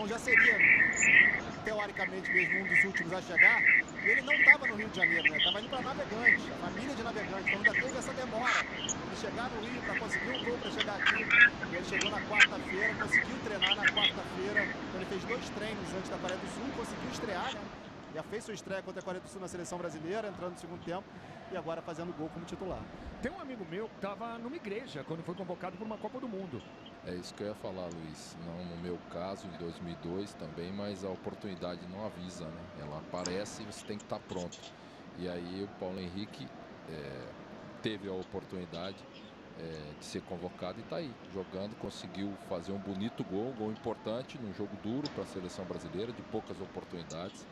Então já seria, teoricamente mesmo, um dos últimos a chegar. E ele não estava no Rio de Janeiro, né? Estava indo para Navegantes, a família de Navegantes. Então ainda teve essa demora de chegar no Rio para conseguir um voo para chegar aqui. E ele chegou na quarta-feira, conseguiu treinar na quarta-feira. Então ele fez 2 treinos antes da Coreia do Sul, conseguiu estrear, né? Já fez sua estreia contra a Coreia do Sul na seleção brasileira, entrando no segundo tempo e agora fazendo gol como titular. Tem um amigo meu que estava numa igreja quando foi convocado para uma Copa do Mundo. É isso que eu ia falar, Luiz. Não no meu caso, em 2002 também, mas a oportunidade não avisa, né? Ela aparece e você tem que estar pronto. E aí o Paulo Henrique teve a oportunidade de ser convocado e está aí, jogando, conseguiu fazer um bonito gol, um gol importante num jogo duro para a seleção brasileira, de poucas oportunidades.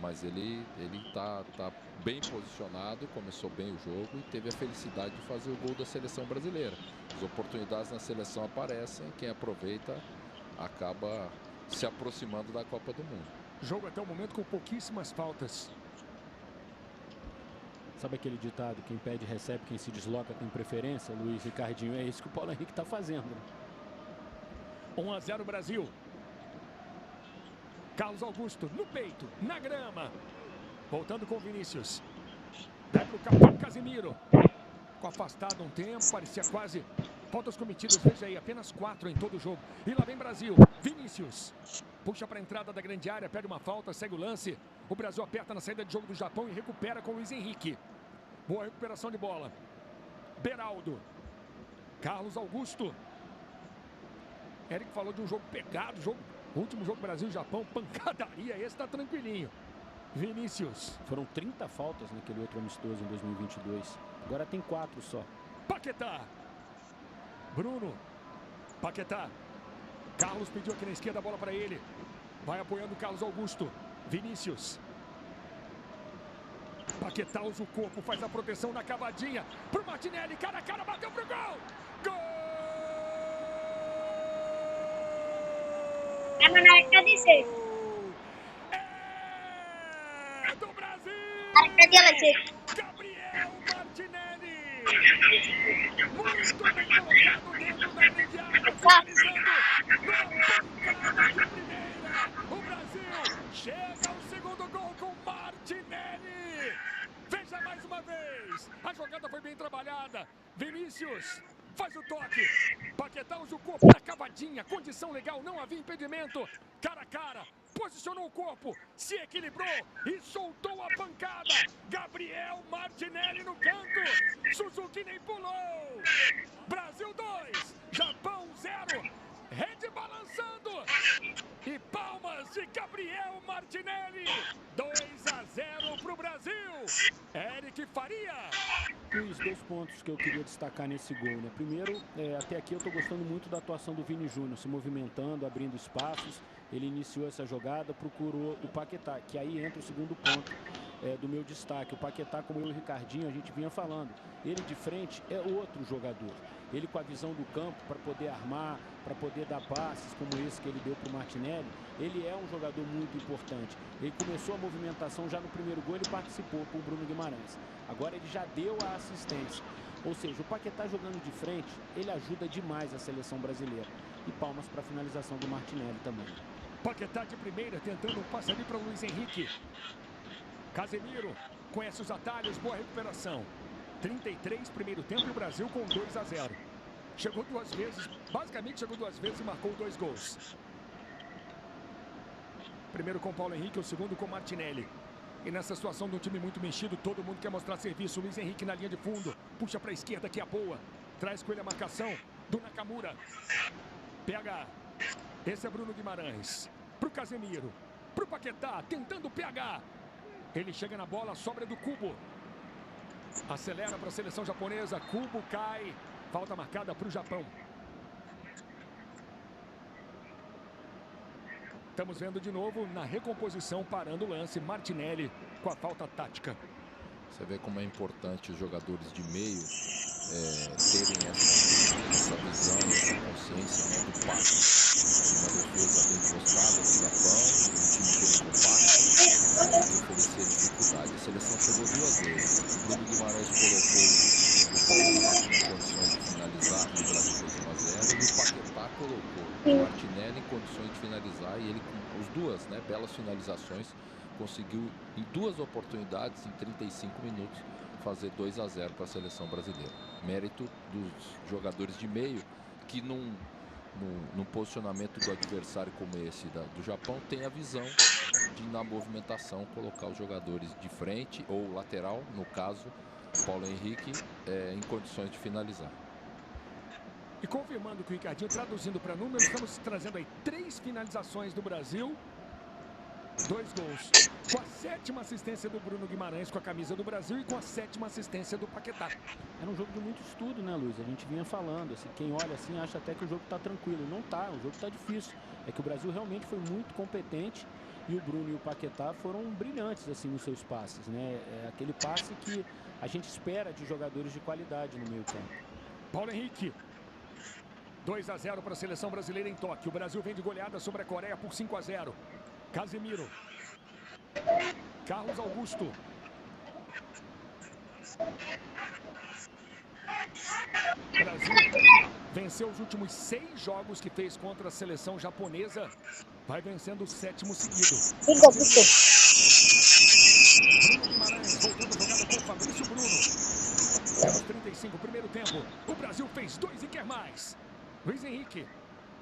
Mas ele tá bem posicionado, começou bem o jogo e teve a felicidade de fazer o gol da seleção brasileira. As oportunidades na seleção aparecem, quem aproveita acaba se aproximando da Copa do Mundo. Jogo até o momento com pouquíssimas faltas. Sabe aquele ditado, quem pede recebe, quem se desloca tem preferência? Luiz Ricardinho, é isso que o Paulo Henrique está fazendo. 1-0 Brasil. Carlos Augusto no peito, na grama. Voltando com o Vinícius. Vai pro capitão Casemiro. Com afastado um tempo, parecia quase faltas cometidas. Veja aí, apenas 4 em todo o jogo. E lá vem Brasil. Vinícius. Puxa para a entrada da grande área, pede uma falta, segue o lance. O Brasil aperta na saída de jogo do Japão e recupera com o Luiz Henrique. Boa recuperação de bola. Beraldo. Carlos Augusto. Eric falou de um jogo pegado, o último jogo Brasil e Japão, pancadaria, esse tá tranquilinho. Vinícius. Foram 30 faltas naquele outro amistoso em 2022. Agora tem 4 só. Paquetá. Bruno. Paquetá. Carlos pediu aqui na esquerda a bola para ele. Vai apoiando o Carlos Augusto. Vinícius. Paquetá usa o corpo, faz a proteção na cavadinha. Pro Martinelli, cara a cara, bateu pro gol. Gol! É do Brasil! Gabriel Martinelli! Muito bem colocado dentro da grande área, finalizando numa pancada de primeira. O Brasil chega ao segundo gol com Martinelli. Veja mais uma vez, a jogada foi bem trabalhada. Vinícius faz o toque. Paquetá usa o corpo na cavadinha. Condição legal, não havia impedimento. Cara a cara, posicionou o corpo, se equilibrou e soltou a pancada. Gabriel Martinelli no canto. Suzuki nem pulou. Brasil 2, Japão 0. Rede balançando. E palmas de Gabriel Martinelli. 2-0 pro Brasil. Eric Faria. Os 2 pontos que eu queria destacar nesse gol, né? Primeiro, até aqui eu tô gostando muito da atuação do Vini Júnior, se movimentando, abrindo espaços. Ele iniciou essa jogada, procurou o Paquetá, que aí entra o segundo ponto do meu destaque. O Paquetá, como eu e o Ricardinho, a gente vinha falando, ele de frente é outro jogador. Ele com a visão do campo para poder armar, para poder dar passes como esse que ele deu para o Martinelli, ele é um jogador muito importante. Ele começou a movimentação já no primeiro gol, ele participou com o Bruno Guimarães. Agora ele já deu a assistência. Ou seja, o Paquetá jogando de frente, ele ajuda demais a seleção brasileira. E palmas para a finalização do Martinelli também. Paquetá de primeira, tentando um passe ali para o Luiz Henrique. Casemiro conhece os atalhos, boa recuperação. 33, primeiro tempo, e o Brasil com 2-0. Chegou 2 vezes, basicamente chegou 2 vezes e marcou 2 gols. Primeiro com Paulo Henrique, o segundo com Martinelli. E nessa situação de um time muito mexido, todo mundo quer mostrar serviço. Luiz Henrique na linha de fundo, puxa para a esquerda que é boa. Traz com ele a marcação do Nakamura. PH. Esse é Bruno Guimarães. Pro Casemiro. Pro Paquetá, tentando PH. Ele chega na bola, sobra do Kubo. Acelera para a seleção japonesa. Kubo cai. Falta marcada para o Japão. Estamos vendo de novo na recomposição, parando o lance. Martinelli com a falta tática. Você vê como é importante os jogadores de meio terem essa visão, essa consciência, né, do passe. Uma defesa bem postada do Japão, um time bem compacto, que oferecia dificuldade. A seleção chegou 2 vezes. O Bruno Guimarães colocou o Paulo Henrique em condições de finalizar, e o Brasil fez 1-0, e o Paquetá colocou o Martinelli em condições de finalizar, e ele com as duas, né, belas finalizações, conseguiu em 2 oportunidades, em 35 minutos, fazer 2-0 para a seleção brasileira. Mérito dos jogadores de meio, que num posicionamento do adversário como esse do Japão, tem a visão de, na movimentação, colocar os jogadores de frente ou lateral, no caso, Paulo Henrique, em condições de finalizar. E confirmando que o Ricardinho, traduzindo para números, estamos trazendo aí 3 finalizações do Brasil, 2 gols. Com a 7ª assistência do Bruno Guimarães com a camisa do Brasil e com a 7ª assistência do Paquetá. Era um jogo de muito estudo, né, Luiz? A gente vinha falando, assim, quem olha assim acha até que o jogo está tranquilo. Não tá, o jogo está difícil. É que o Brasil realmente foi muito competente e o Bruno e o Paquetá foram brilhantes assim nos seus passes, né? É aquele passe que a gente espera de jogadores de qualidade no meio campo. Paulo Henrique. 2-0 para a seleção brasileira em Tóquio. O Brasil vem de goleada sobre a Coreia por 5-0. Casemiro. Carlos Augusto. Brasil venceu os últimos 6 jogos que fez contra a seleção japonesa. Vai vencendo o 7º seguido. Bruno Guimarães voltando a jogada com o Fabrício Bruno. Temos 35, primeiro tempo. O Brasil fez 2 e quer mais. Luiz Henrique.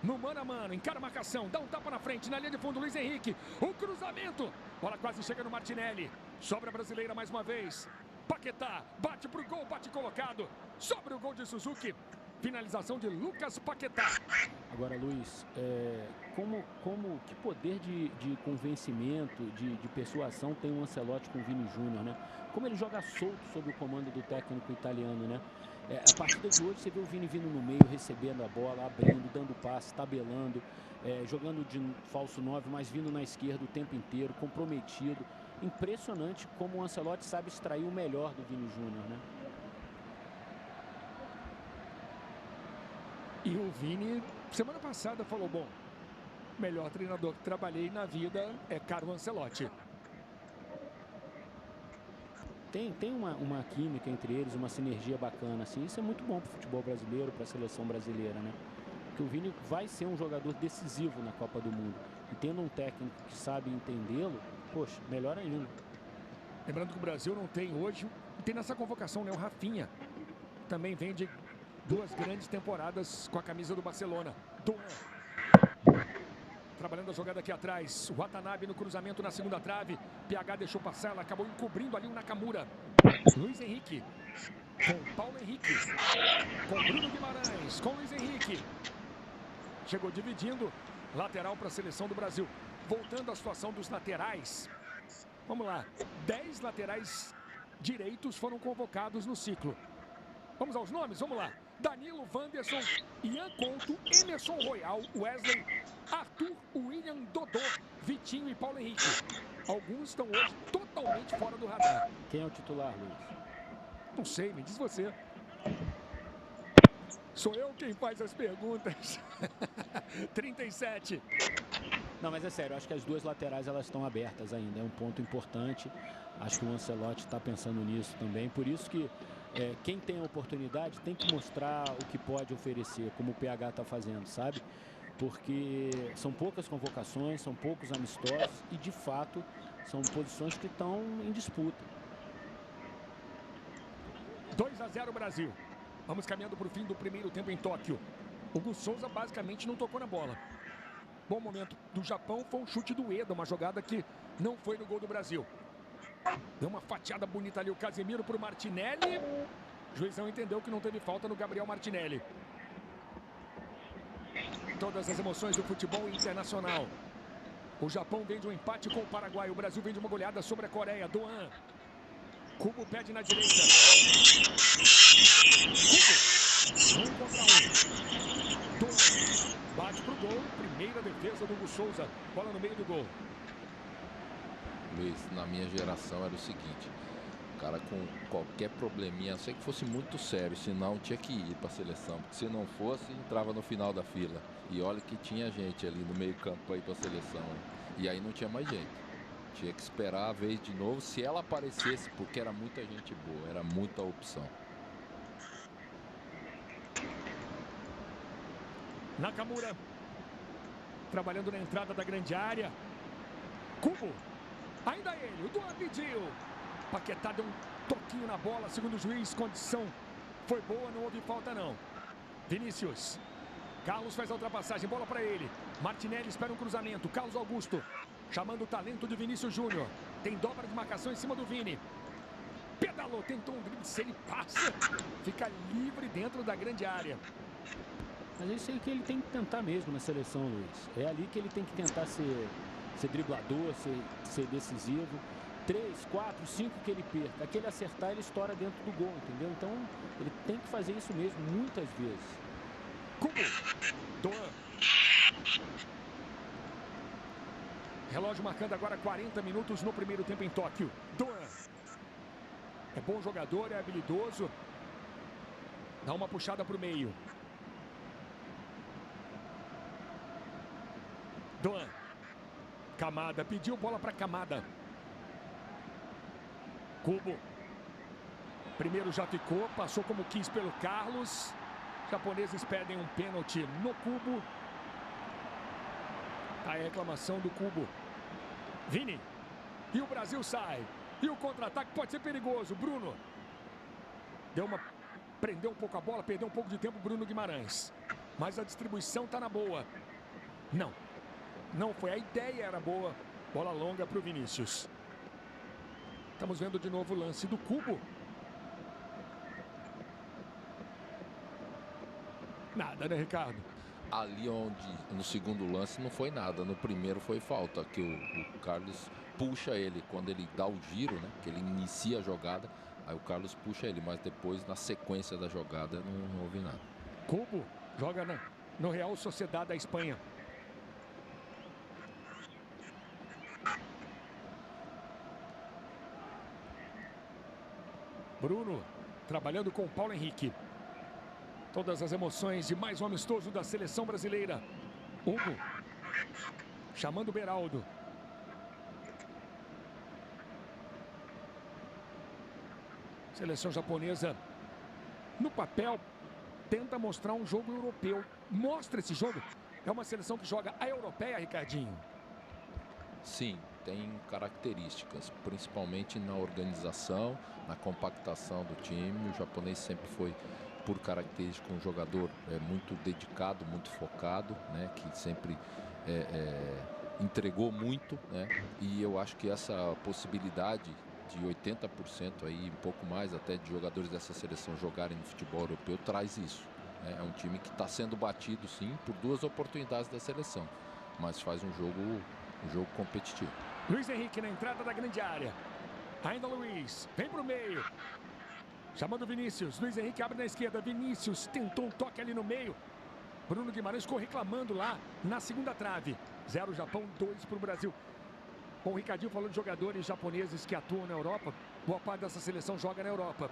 No mano a mano, encara a marcação, dá um tapa na frente, na linha de fundo, Luiz Henrique, o cruzamento, bola quase chega no Martinelli, sobra a brasileira mais uma vez, Paquetá, bate pro gol, bate colocado, sobra o gol de Suzuki, finalização de Lucas Paquetá. Agora, Luiz, que poder de convencimento, de persuasão tem o Ancelotti com o Vini Júnior, né? Como ele joga solto sob o comando do técnico italiano, né? A partida de hoje você vê o Vini vindo no meio, recebendo a bola, abrindo, dando passe, tabelando, jogando de falso 9, mas vindo na esquerda o tempo inteiro, comprometido. Impressionante como o Ancelotti sabe extrair o melhor do Vini Júnior, né? E o Vini, semana passada, falou, bom, o melhor treinador que trabalhei na vida é Carlo Ancelotti. Tem uma química entre eles, uma sinergia bacana, assim. Isso é muito bom para o futebol brasileiro, para a seleção brasileira, né? Porque o Vini vai ser um jogador decisivo na Copa do Mundo. E tendo um técnico que sabe entendê-lo, poxa, melhor ainda. Lembrando que o Brasil não tem hoje, tem nessa convocação, né, o Rafinha. Também vem de 2 grandes temporadas com a camisa do Barcelona. Doan. Trabalhando a jogada aqui atrás. O Watanabe no cruzamento na segunda trave. PH deixou passar, ela acabou encobrindo ali o Nakamura. Luiz Henrique. Com Paulo Henrique. Com Bruno Guimarães. Com Luiz Henrique. Chegou dividindo. Lateral para a seleção do Brasil. Voltando à situação dos laterais. Vamos lá. 10 laterais direitos foram convocados no ciclo. Vamos aos nomes? Vamos lá. Danilo, Wanderson, Ian Couto, Emerson Royal, Wesley, Arthur, William, Dodô, Vitinho e Paulo Henrique. Alguns estão hoje totalmente fora do radar. Quem é o titular, Luiz? Não sei, me diz você. Sou eu quem faz as perguntas. 37. Não, mas é sério, acho que as 2 laterais elas estão abertas ainda, é um ponto importante. Acho que o Ancelotti está pensando nisso também, por isso que quem tem a oportunidade tem que mostrar o que pode oferecer, como o PH está fazendo, sabe? Porque são poucas convocações, são poucos amistosos e, de fato, são posições que estão em disputa. 2-0 Brasil. Vamos caminhando para o fim do primeiro tempo em Tóquio. O Hugo Souza basicamente não tocou na bola. Bom momento do Japão foi um chute do Eda, uma jogada que não foi no gol do Brasil. Deu uma fatiada bonita ali o Casemiro para o Martinelli. O juizão entendeu que não teve falta no Gabriel Martinelli. Todas as emoções do futebol internacional. O Japão vem de um empate com o Paraguai. O Brasil vem de uma goleada sobre a Coreia. Doan. Cubo pede na direita. Cubo. 1 contra 1. Doan. Bate pro gol. Primeira defesa do Hugo Souza. Bola no meio do gol. Luiz, na minha geração era o seguinte: o cara com qualquer probleminha, não sei que fosse muito sério, senão tinha que ir para a seleção, porque se não fosse, entrava no final da fila. E olha que tinha gente ali no meio campo aí para a seleção, hein? E aí não tinha mais jeito, tinha que esperar a vez de novo, se ela aparecesse, porque era muita gente boa, era muita opção. Nakamura. trabalhando na entrada da grande área. Kubo. Ainda ele. O Duan pediu. Paquetá deu um toquinho na bola. Segundo o juiz, condição foi boa. Não houve falta, não. Vinícius. Carlos faz a ultrapassagem. Bola para ele. Martinelli espera um cruzamento. Carlos Augusto. Chamando o talento de Vinícius Júnior. Tem dobra de marcação em cima do Vini. Pedalou. Tentou um drible. Se ele passa, fica livre dentro da grande área. Mas é isso aí que ele tem que tentar mesmo na seleção, Luiz. É ali que ele tem que tentar ser driblador, ser decisivo. 3, 4, 5 que ele perca. Aquele acertar, ele estoura dentro do gol, entendeu? Então, ele tem que fazer isso mesmo, muitas vezes. Kubo. Doan. Relógio marcando agora 40 minutos no primeiro tempo em Tóquio. Doan. É bom jogador, é habilidoso. Dá uma puxada para o meio. Doan. Kamada, pediu bola para Kamada. Kubo. Primeiro já ficou, passou como quis pelo Carlos. Japoneses pedem um pênalti no Kubo. Tá a reclamação do Kubo. Vini. E o Brasil sai. E o contra-ataque pode ser perigoso. Bruno. Prendeu um pouco a bola, perdeu um pouco de tempo Bruno Guimarães. Mas a distribuição tá na boa. Não foi, a ideia era boa. Bola longa para o Vinícius. Estamos vendo de novo o lance do Kubo. Nada, né, Ricardo? Ali onde, no segundo lance, não foi nada. No primeiro foi falta, que o Carlos puxa ele. Quando ele dá o giro, né, que ele inicia a jogada, aí o Carlos puxa ele. Mas depois, na sequência da jogada, não houve nada. Kubo joga no Real Sociedad da Espanha. Bruno trabalhando com o Paulo Henrique. Todas as emoções de mais um amistoso da seleção brasileira. Hugo chamando o Beraldo. Seleção japonesa no papel tenta mostrar um jogo europeu. Mostra esse jogo. É uma seleção que joga a europeia, Ricardinho. Sim, tem características, principalmente na organização, na compactação do time. O japonês sempre foi, por característica, um jogador muito dedicado, muito focado, né, que sempre entregou muito, né, e eu acho que essa possibilidade de 80% aí, um pouco mais até, de jogadores dessa seleção jogarem no futebol europeu traz isso. É um time que está sendo batido, sim, por 2 oportunidades da seleção, mas faz um jogo competitivo. Luiz Henrique na entrada da grande área. Ainda Luiz, vem pro meio. Chamando o Vinícius. Luiz Henrique abre na esquerda. Vinícius tentou um toque ali no meio. Bruno Guimarães ficou reclamando lá na segunda trave. 0 Japão, 2 pro Brasil. Bom, o Ricardinho falou de jogadores japoneses que atuam na Europa. Boa parte dessa seleção joga na Europa.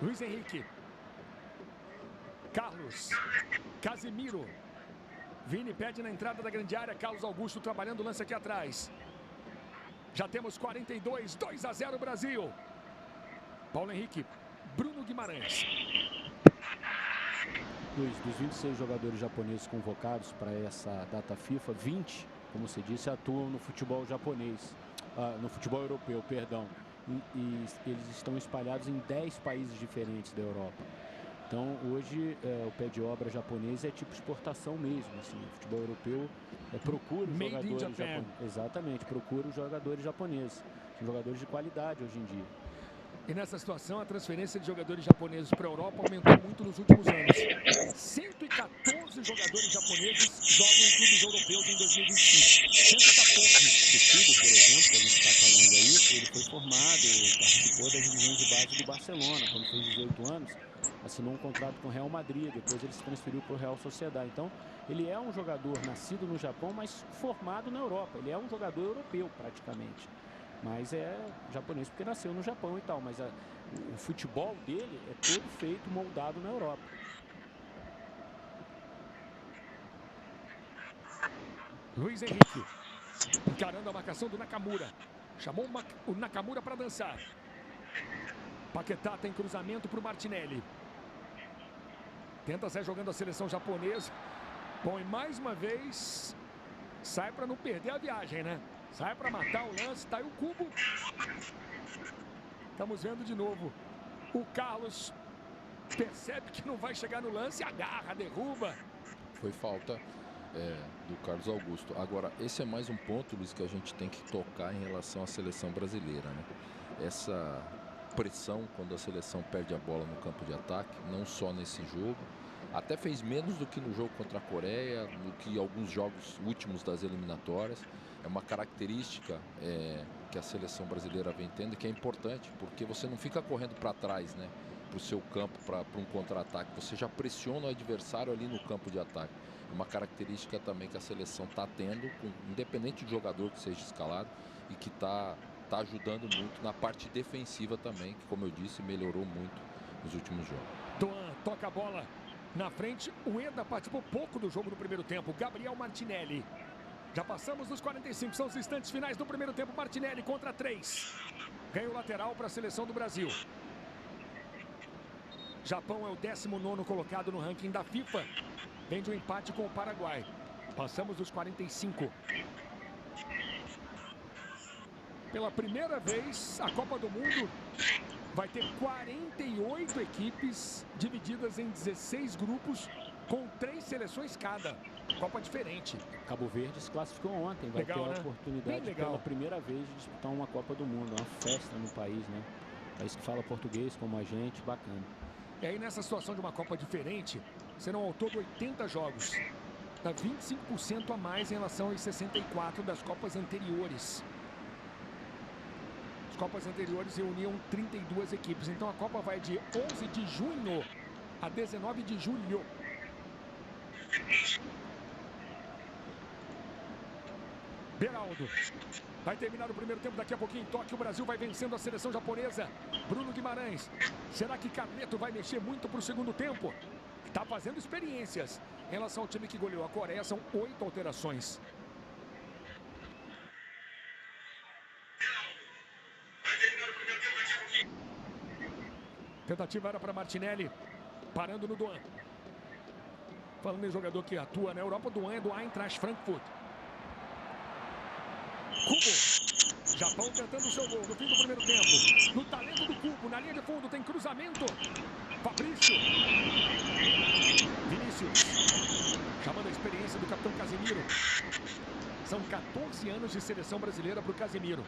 Luiz Henrique. Carlos. Casimiro. Vini pede na entrada da grande área. Carlos Augusto trabalhando o lance aqui atrás. Já temos 42, 2-0 Brasil. Paulo Henrique, Bruno Guimarães. Luiz, dos 26 jogadores japoneses convocados para essa data FIFA, 20, como você disse, atuam no futebol japonês, no futebol europeu, perdão. E eles estão espalhados em 10 países diferentes da Europa. Então, hoje, o pé de obra japonês é tipo exportação mesmo. Assim, o futebol europeu procura os jogadores japoneses. Exatamente, procura os jogadores japoneses. São jogadores de qualidade hoje em dia. E nessa situação, a transferência de jogadores japoneses para a Europa aumentou muito nos últimos anos. 114 jogadores japoneses jogam em clubes europeus em 2025. 114. O Kubo, por exemplo, que a gente está falando aí, ele foi formado, participou das divisões de base do Barcelona, quando fez 18 anos. Assinou um contrato com o Real Madrid, depois ele se transferiu para o Real Sociedad. Então, ele é um jogador nascido no Japão, mas formado na Europa. Ele é um jogador europeu, praticamente. Mas é japonês porque nasceu no Japão e tal. Mas o futebol dele é todo feito, moldado na Europa. Luiz Henrique, encarando a marcação do Nakamura. Chamou o Nakamura para dançar. Paquetá tem cruzamento para o Martinelli. Tenta sair jogando a seleção japonesa. Bom, e mais uma vez, sai para não perder a viagem, né? Sai para matar o lance, tá aí o Cubo. Estamos vendo de novo. O Carlos percebe que não vai chegar no lance, agarra, derruba. Foi falta do Carlos Augusto. Agora, esse é mais um ponto, Luiz, que a gente tem que tocar em relação à seleção brasileira, né? Essa pressão quando a seleção perde a bola no campo de ataque, não só nesse jogo, até fez menos do que no jogo contra a Coreia, do que alguns jogos últimos das eliminatórias. É uma característica que a seleção brasileira vem tendo e que é importante, porque você não fica correndo para trás, né, para o seu campo, para um contra-ataque. Você já pressiona o adversário ali no campo de ataque. É uma característica também que a seleção está tendo, independente do jogador que seja escalado, e que está ajudando muito na parte defensiva também, que, como eu disse, melhorou muito nos últimos jogos. Doan toca a bola na frente. O Eda participou pouco do jogo no primeiro tempo. Gabriel Martinelli. Já passamos dos 45, são os instantes finais do primeiro tempo. Martinelli contra 3. Ganha o lateral para a seleção do Brasil. Japão é o 19º colocado no ranking da FIFA. Vem de um empate com o Paraguai. Passamos dos 45. Pela primeira vez, a Copa do Mundo vai ter 48 equipes divididas em 16 grupos com 3 seleções cada. Copa diferente. Cabo Verde se classificou ontem, vai legal, ter a né? oportunidade pela primeira vez de disputar uma Copa do Mundo, uma festa no país, né? País que fala português como a gente, bacana. E aí nessa situação de uma Copa diferente, serão ao todo 80 jogos. Dá 25% a mais em relação aos 64 das Copas anteriores. As Copas anteriores reuniam 32 equipes, então a Copa vai de 11 de junho a 19 de julho. Beraldo vai terminar o primeiro tempo daqui a pouquinho em Tóquio. O Brasil vai vencendo a seleção japonesa. Bruno Guimarães. Será que Carleto vai mexer muito para o segundo tempo? Está fazendo experiências. Em relação ao time que goleou a Coreia, são 8 alterações. Tentativa era para Martinelli. Parando no Doan. Falando em jogador que atua na Europa, o Doan é do Eintracht Frankfurt. Cubo. Japão tentando o seu gol no fim do primeiro tempo. No talento do Cubo, na linha de fundo, tem cruzamento. Fabrício. Vinícius. Chamando a experiência do capitão Casemiro. São 14 anos de seleção brasileira para o Casemiro.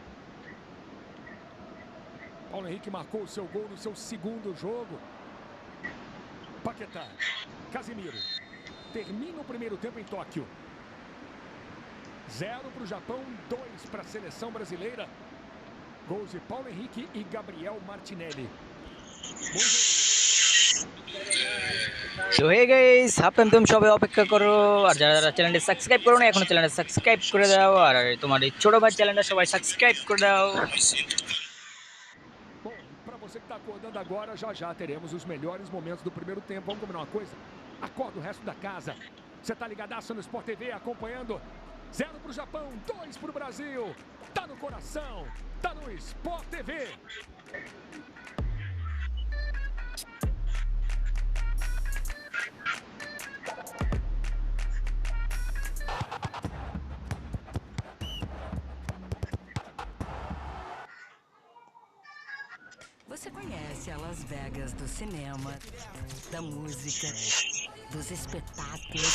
Paulo Henrique marcou o seu gol no seu segundo jogo. Paquetá. Casemiro. Termina o primeiro tempo em Tóquio. 0 para o Japão, 2 para a seleção brasileira. Gols de Paulo Henrique e Gabriel Martinelli. তো hey guys, ভাবতাম তুমি সবাই অপেক্ষা করো, আর যারা যারা চ্যানেলটা সাবস্ক্রাইব করো না এখনো চ্যানেলটা সাবস্ক্রাইব করে দাও, আর তোমার এই ছোট ভাই চ্যানেলটা সবাই সাবস্ক্রাইব করে দাও। Bom, para você que está acordando agora, já já teremos os melhores momentos do primeiro tempo. Vamos combinar uma coisa? Acorda o resto da casa. Você tá ligadaço no Sport TV acompanhando. 0 para o Japão, 2 para o Brasil. Tá no coração, tá no Sport TV. Você conhece a Las Vegas do cinema, da música, dos espetáculos,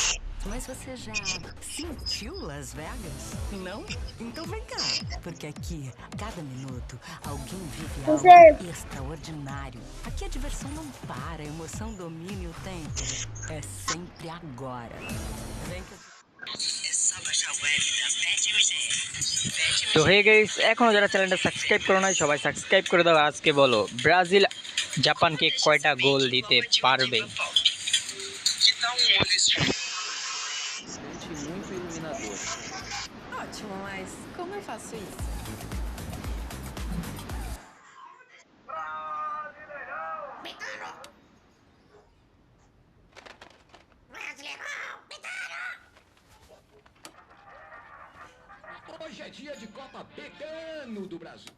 mas você já sentiu Las Vegas? Não? Então vem cá, porque aqui, cada minuto, alguém vive algo extraordinário. Aqui a diversão não para, a emoção domina o tempo. É sempre agora. Vem que... তো hey guys, এখনো যারা চ্যানেলটা সাবস্ক্রাইব করো না সবাই সাবস্ক্রাইব করে দাও। আজকে বলো ব্রাজিল জাপানকে কয়টা গোল দিতে পারবে? Muito iluminador. Ótimo, mas como eu faço isso? Hoje é dia de Copa Betano do Brasil.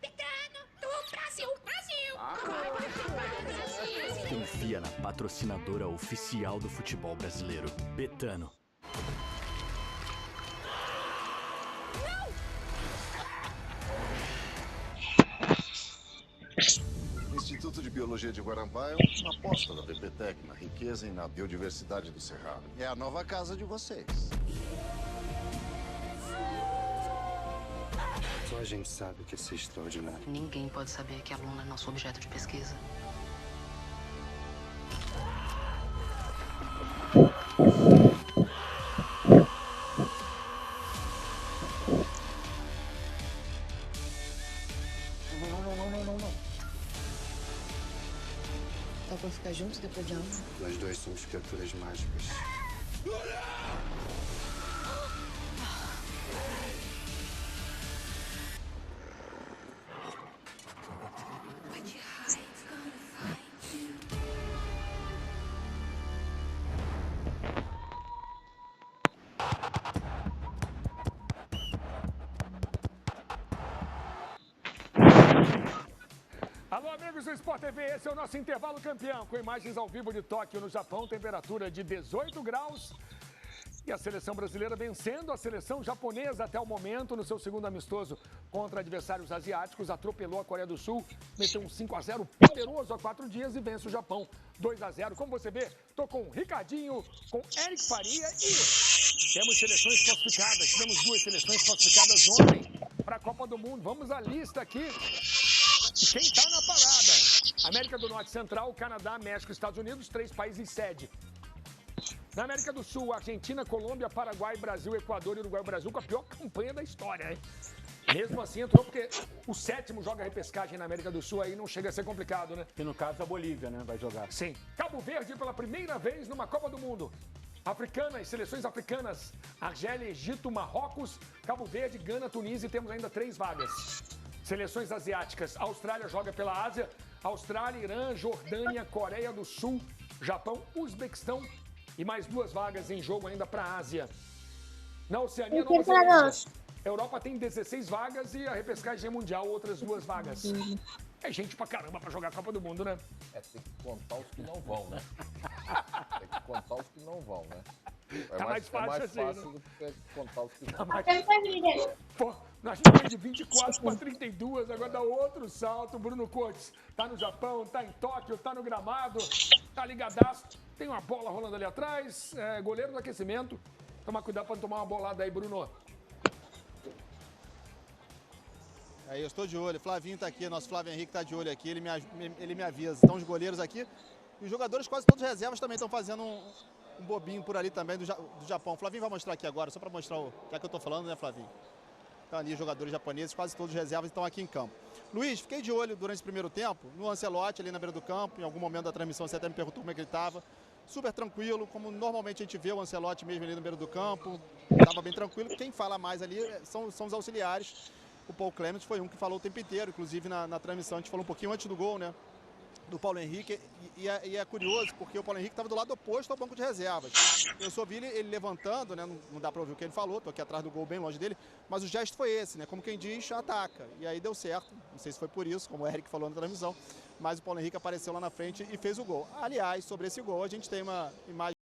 Betano do Brasil, Brasil! Ah, confia na patrocinadora oficial do futebol brasileiro, Betano. O Instituto de Biologia de Guarambá é uma aposta da BPTEC na riqueza e na biodiversidade do Cerrado. É a nova casa de vocês. Só a gente sabe que isso é extraordinário. Ninguém pode saber que a Luna é nosso objeto de pesquisa. Não. Só pra ficar juntos depois de anos? Nós dois somos criaturas mágicas. Alô, amigos do Sport TV, esse é o nosso intervalo campeão, com imagens ao vivo de Tóquio, no Japão, temperatura de 18 graus. E a seleção brasileira vencendo a seleção japonesa até o momento, no seu segundo amistoso contra adversários asiáticos, atropelou a Coreia do Sul, meteu um 5-0 poderoso há 4 dias e vence o Japão 2-0. Como você vê, tô com o Ricardinho, com Eric Faria e temos seleções classificadas. Tivemos 2 seleções classificadas ontem para a Copa do Mundo. Vamos à lista aqui. Quem está na parada? América do Norte Central, Canadá, México, Estados Unidos, 3 países sede. Na América do Sul, Argentina, Colômbia, Paraguai, Brasil, Equador e Uruguai. O Brasil com a pior campanha da história, hein? Mesmo assim entrou porque o 7º joga repescagem na América do Sul, aí não chega a ser complicado, né? Que no caso a Bolívia, né, vai jogar. Sim. Cabo Verde pela primeira vez numa Copa do Mundo. Africanas, seleções africanas, Argélia, Egito, Marrocos, Cabo Verde, Gana, Tunísia e temos ainda 3 vagas. Seleções asiáticas, Austrália joga pela Ásia, Austrália, Irã, Jordânia, Coreia do Sul, Japão, Uzbequistão e mais 2 vagas em jogo ainda para a Ásia. Na Oceania, Nova Zelândia. Europa tem 16 vagas e a repescagem mundial, outras 2 vagas. É gente pra caramba pra jogar a Copa do Mundo, né? É, tem que contar os que não vão, né? Tem que contar os que não vão, né? É Tá mais fácil assim, né? do que contar os que vão. Tá mais... Pô, a gente foi de 24 para 32, agora dá outro salto. Bruno Cortes tá no Japão, tá em Tóquio, tá no gramado, tá ligadaço. Tem uma bola rolando ali atrás, goleiro do aquecimento. Tomar cuidado pra não tomar uma bolada aí, Bruno. Aí eu estou de olho, Flavinho tá aqui, nosso Flávio Henrique tá de olho aqui, ele me avisa. Estão os goleiros aqui e os jogadores quase todos reservas também estão fazendo um bobinho por ali também do Japão. O Flavinho vai mostrar aqui agora, só para mostrar já que eu tô falando, né, Flavinho? Então ali os jogadores japoneses, quase todos reservas estão aqui em campo. Luiz, fiquei de olho durante o primeiro tempo no Ancelotti ali na beira do campo, em algum momento da transmissão você até me perguntou como é que ele estava. Super tranquilo, como normalmente a gente vê o Ancelotti mesmo ali no beira do campo, estava bem tranquilo. Quem fala mais ali são os auxiliares. O Paul Clement foi um que falou o tempo inteiro, inclusive na transmissão a gente falou um pouquinho antes do gol, né? Do Paulo Henrique, e é curioso, porque o Paulo Henrique estava do lado oposto ao banco de reservas. Eu só vi ele levantando, né? Não dá para ouvir o que ele falou, tô aqui atrás do gol, bem longe dele, mas o gesto foi esse, né? Como quem diz, ataca. E aí deu certo, não sei se foi por isso, como o Eric falou na transmissão, mas o Paulo Henrique apareceu lá na frente e fez o gol. Aliás, sobre esse gol, a gente tem uma imagem